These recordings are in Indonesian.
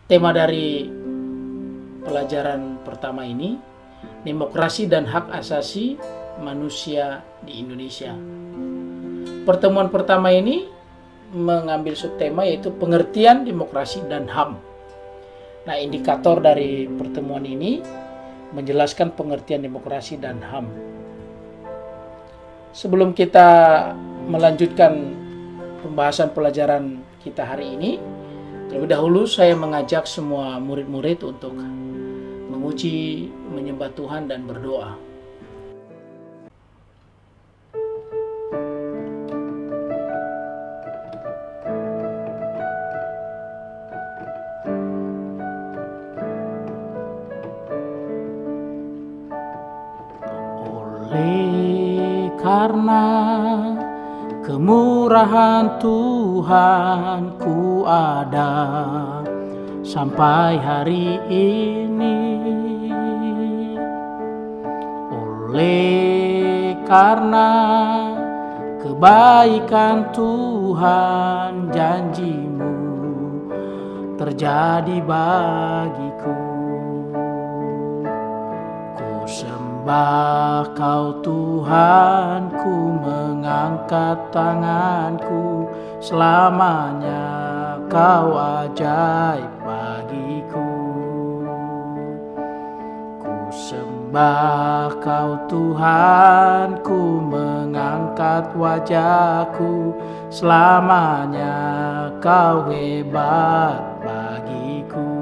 Tema dari pelajaran pertama ini, demokrasi dan hak asasi manusia di Indonesia. Pertemuan pertama ini mengambil subtema yaitu pengertian demokrasi dan HAM. Nah, indikator dari pertemuan ini menjelaskan pengertian demokrasi dan HAM. Sebelum kita melanjutkan pembahasan pelajaran kita hari ini, terlebih dahulu saya mengajak semua murid-murid untuk memuji, menyembah Tuhan dan berdoa. Oleh karena kemurahan Tuhan ku ada sampai hari ini. Oleh karena kebaikan Tuhan, janji-Mu terjadi bagiku. Ku sembah Kau Tuhan, ku mengangkat tanganku, selamanya Kau ajaib bagiku. Ku sembah Kau Tuhan, ku mengangkat wajahku, selamanya Kau hebat bagiku.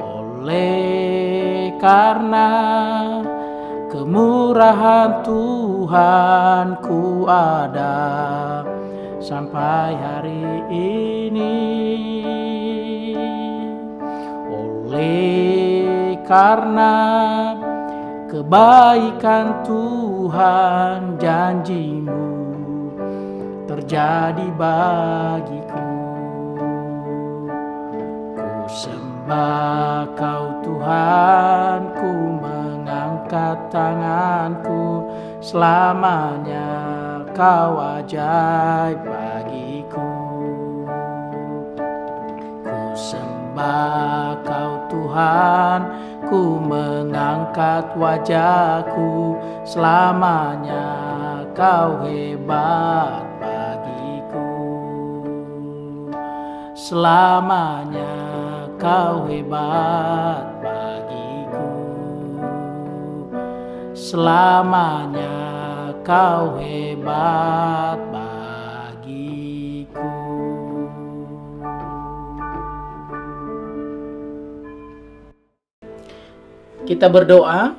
Oleh karena kemurahan Tuhan ku ada sampai hari ini. Oleh karena kebaikan Tuhan, janji-Mu terjadi bagiku. Ku sembah Kau Tuhan, ku mengangkat tanganku, selamanya Kau ajaib bagiku. Ku sembah Kau Tuhan, ku mengangkat wajahku, selamanya Kau hebat bagiku. Selamanya Kau hebat bagiku. Selamanya Kau hebat bagiku. Kita berdoa.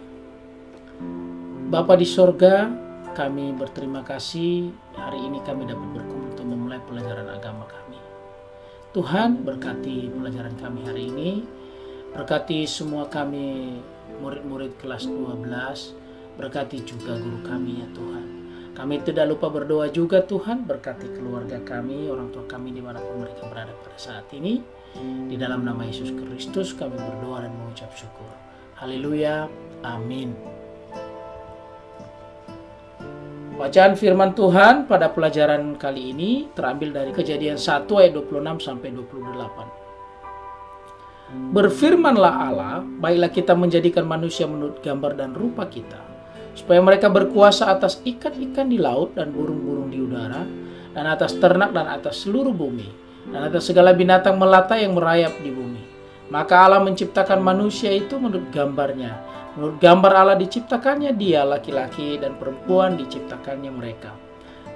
Bapa di sorga, kami berterima kasih hari ini kami dapat berkumpul untuk memulai pelajaran agama kami. Tuhan, berkati pelajaran kami hari ini, berkati semua kami murid-murid kelas 12, berkati juga guru kami ya Tuhan. Kami tidak lupa berdoa juga Tuhan, berkati keluarga kami, orang tua kami dimanapun mereka berada pada saat ini. Di dalam nama Yesus Kristus kami berdoa dan mengucap syukur. Haleluya, amin. Bacaan firman Tuhan pada pelajaran kali ini terambil dari Kejadian 1 ayat 26 sampai 28. Berfirmanlah Allah, baiklah kita menjadikan manusia menurut gambar dan rupa kita, supaya mereka berkuasa atas ikan-ikan di laut dan burung-burung di udara, dan atas ternak dan atas seluruh bumi, dan atas segala binatang melata yang merayap di bumi. Maka Allah menciptakan manusia itu menurut gambarnya. Menurut gambar Allah diciptakannya dia, laki-laki dan perempuan diciptakannya mereka.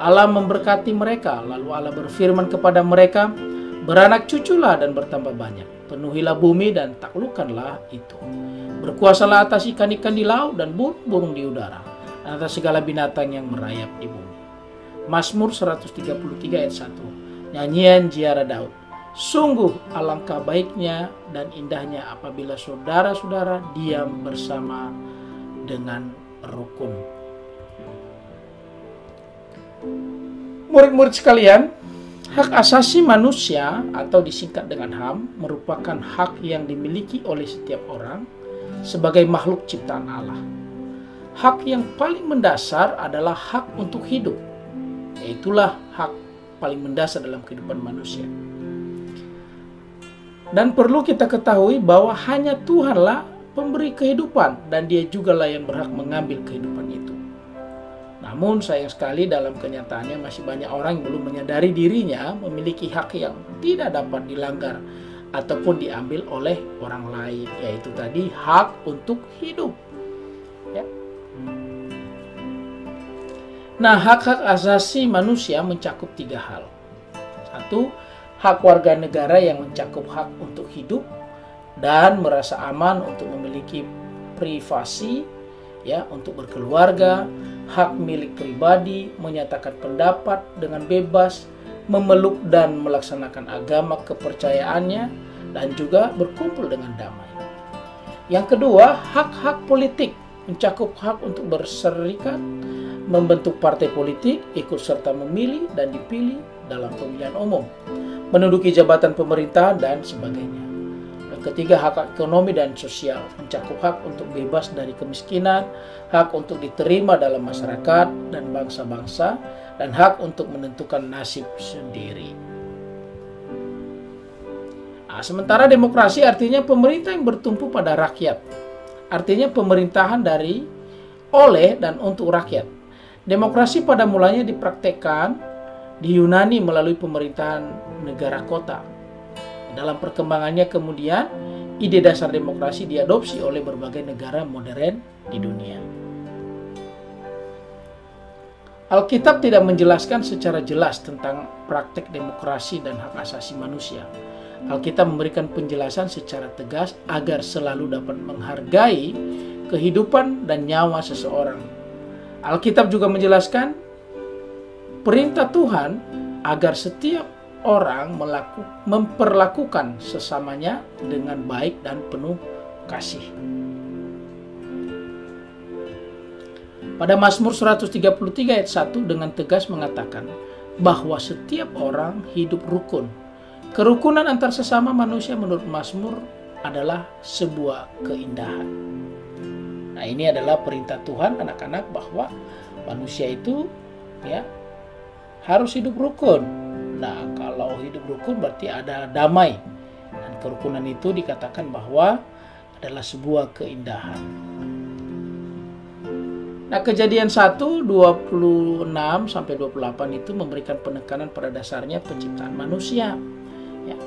Allah memberkati mereka, lalu Allah berfirman kepada mereka, beranak cuculah dan bertambah banyak, penuhilah bumi dan taklukkanlah itu. Berkuasalah atas ikan-ikan di laut dan burung-burung di udara, dan atas segala binatang yang merayap di bumi. Mazmur 133 ayat 1. Nyanyian Ziarah Daud. Sungguh alangkah baiknya dan indahnya apabila saudara-saudara diam bersama dengan rukun. Murid-murid sekalian, hak asasi manusia atau disingkat dengan HAM merupakan hak yang dimiliki oleh setiap orang sebagai makhluk ciptaan Allah. Hak yang paling mendasar adalah hak untuk hidup. Itulah hak paling mendasar dalam kehidupan manusia. Dan perlu kita ketahui bahwa hanya Tuhanlah pemberi kehidupan dan Dia juga lah yang berhak mengambil kehidupan itu. Namun sayang sekali dalam kenyataannya masih banyak orang yang belum menyadari dirinya memiliki hak yang tidak dapat dilanggar ataupun diambil oleh orang lain, yaitu tadi hak untuk hidup. Ya. Nah, hak-hak asasi manusia mencakup 3 hal. 1, hak warga negara yang mencakup hak untuk hidup dan merasa aman untuk memiliki privasi, ya, untuk berkeluarga, hak milik pribadi, menyatakan pendapat dengan bebas, memeluk dan melaksanakan agama kepercayaannya, dan juga berkumpul dengan damai. Yang kedua, hak-hak politik mencakup hak untuk berserikat, membentuk partai politik, ikut serta memilih dan dipilih dalam pemilihan umum, menduduki jabatan pemerintahan, dan sebagainya. Dan ketiga, hak ekonomi dan sosial mencakup hak untuk bebas dari kemiskinan, hak untuk diterima dalam masyarakat dan bangsa-bangsa, dan hak untuk menentukan nasib sendiri. Nah, sementara demokrasi artinya pemerintah yang bertumpu pada rakyat. Artinya pemerintahan dari, oleh, dan untuk rakyat. Demokrasi pada mulanya dipraktekkan di Yunani melalui pemerintahan negara kota. Dalam perkembangannya kemudian, ide dasar demokrasi diadopsi oleh berbagai negara modern di dunia. Alkitab tidak menjelaskan secara jelas tentang praktek demokrasi dan hak asasi manusia. Alkitab memberikan penjelasan secara tegas agar selalu dapat menghargai kehidupan dan nyawa seseorang. Alkitab juga menjelaskan perintah Tuhan agar setiap orang memperlakukan sesamanya dengan baik dan penuh kasih. Pada Mazmur 133 ayat 1 dengan tegas mengatakan bahwa setiap orang hidup rukun. Kerukunan antar sesama manusia menurut Mazmur adalah sebuah keindahan. Nah, ini adalah perintah Tuhan anak-anak bahwa manusia itu, ya, harus hidup rukun. Nah, kalau hidup rukun berarti ada damai. Dan kerukunan itu dikatakan bahwa adalah sebuah keindahan. Nah, Kejadian 1, 26 sampai 28 itu memberikan penekanan pada dasarnya penciptaan manusia. Ya.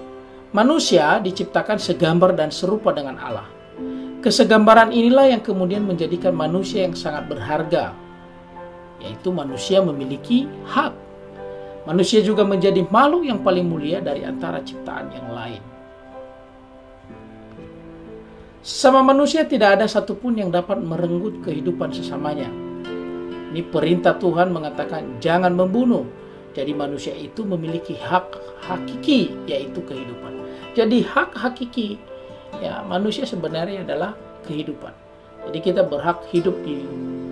Manusia diciptakan segambar dan serupa dengan Allah. Kesegambaran inilah yang kemudian menjadikan manusia yang sangat berharga, yaitu manusia memiliki hak. Manusia juga menjadi makhluk yang paling mulia dari antara ciptaan yang lain. Sama manusia tidak ada satupun yang dapat merenggut kehidupan sesamanya. Ini perintah Tuhan mengatakan jangan membunuh. Jadi manusia itu memiliki hak hakiki, yaitu kehidupan. Jadi hak hakiki, ya, manusia sebenarnya adalah kehidupan. Jadi kita berhak hidup di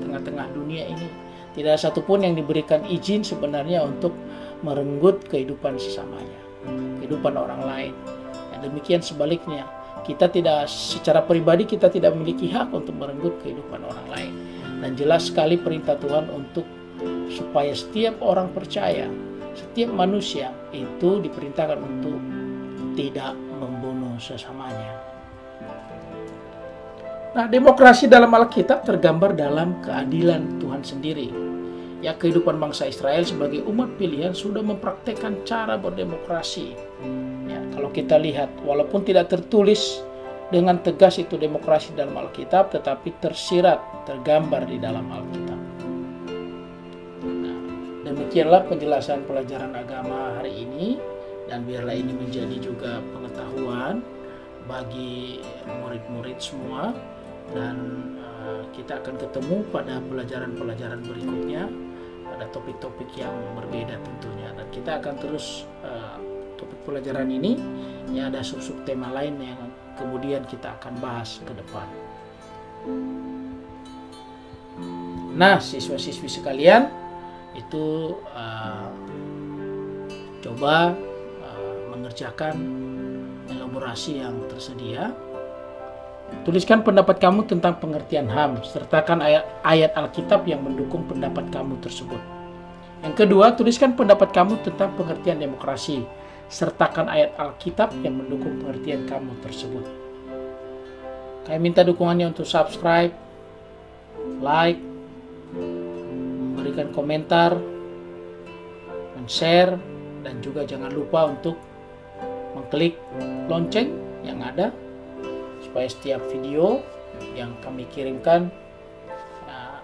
tengah-tengah dunia ini. Tidak ada satupun yang diberikan izin sebenarnya untuk merenggut kehidupan sesamanya, kehidupan orang lain. Dan demikian sebaliknya, kita tidak, secara pribadi kita tidak memiliki hak untuk merenggut kehidupan orang lain. Dan jelas sekali perintah Tuhan untuk supaya setiap orang percaya, setiap manusia itu diperintahkan untuk tidak membunuh sesamanya. Nah, demokrasi dalam Alkitab tergambar dalam keadilan Tuhan sendiri. Ya, kehidupan bangsa Israel sebagai umat pilihan sudah mempraktekkan cara berdemokrasi. Ya, kalau kita lihat, walaupun tidak tertulis dengan tegas itu demokrasi dalam Alkitab, tetapi tersirat, tergambar di dalam Alkitab. Nah, demikianlah penjelasan pelajaran agama hari ini, dan biarlah ini menjadi juga pengetahuan bagi murid-murid semua, dan kita akan ketemu pada pelajaran-pelajaran berikutnya pada topik-topik yang berbeda tentunya, dan kita akan terus topik pelajaran ini ya, ada sub-sub tema lain yang kemudian kita akan bahas ke depan. Nah, siswa-siswi sekalian, itu coba mengerjakan elaborasi yang tersedia. Tuliskan pendapat kamu tentang pengertian HAM, sertakan ayat Alkitab yang mendukung pendapat kamu tersebut. Yang kedua, tuliskan pendapat kamu tentang pengertian demokrasi, sertakan ayat Alkitab yang mendukung pengertian kamu tersebut. Kami minta dukungannya untuk subscribe, like, memberikan komentar, men-share, dan juga jangan lupa untuk mengklik lonceng yang ada supaya setiap video yang kami kirimkan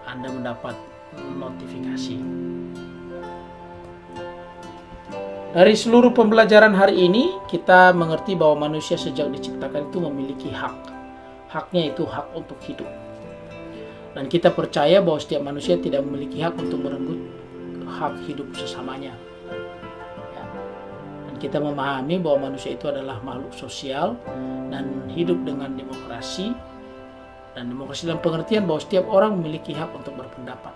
Anda mendapat notifikasi. Dari seluruh pembelajaran hari ini, kita mengerti bahwa manusia sejak diciptakan itu memiliki hak. Haknya itu hak untuk hidup. Dan kita percaya bahwa setiap manusia tidak memiliki hak untuk merenggut hak hidup sesamanya. Dan kita memahami bahwa manusia itu adalah makhluk sosial dan hidup dengan demokrasi. Dan demokrasi dalam pengertian bahwa setiap orang memiliki hak untuk berpendapat.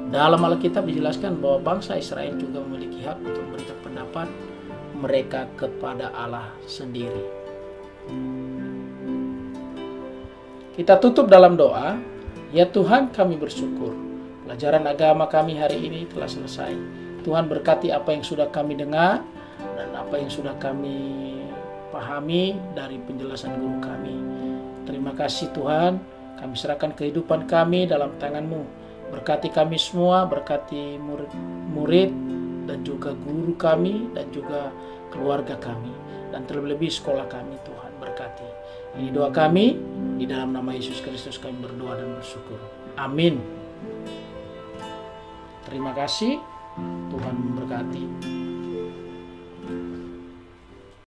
Dalam Alkitab dijelaskan bahwa bangsa Israel juga memiliki hak untuk memberikan pendapat mereka kepada Allah sendiri. Kita tutup dalam doa. Ya Tuhan, kami bersyukur. Pelajaran agama kami hari ini telah selesai. Tuhan berkati apa yang sudah kami dengar dan apa yang sudah kami pahami dari penjelasan guru kami. Terima kasih Tuhan, kami serahkan kehidupan kami dalam tangan-Mu. Berkati kami semua, berkati murid dan juga guru kami dan juga keluarga kami. Dan terlebih sekolah kami Tuhan, berkati. Ini doa kami, di dalam nama Yesus Kristus kami berdoa dan bersyukur. Amin. Terima kasih, Tuhan memberkati.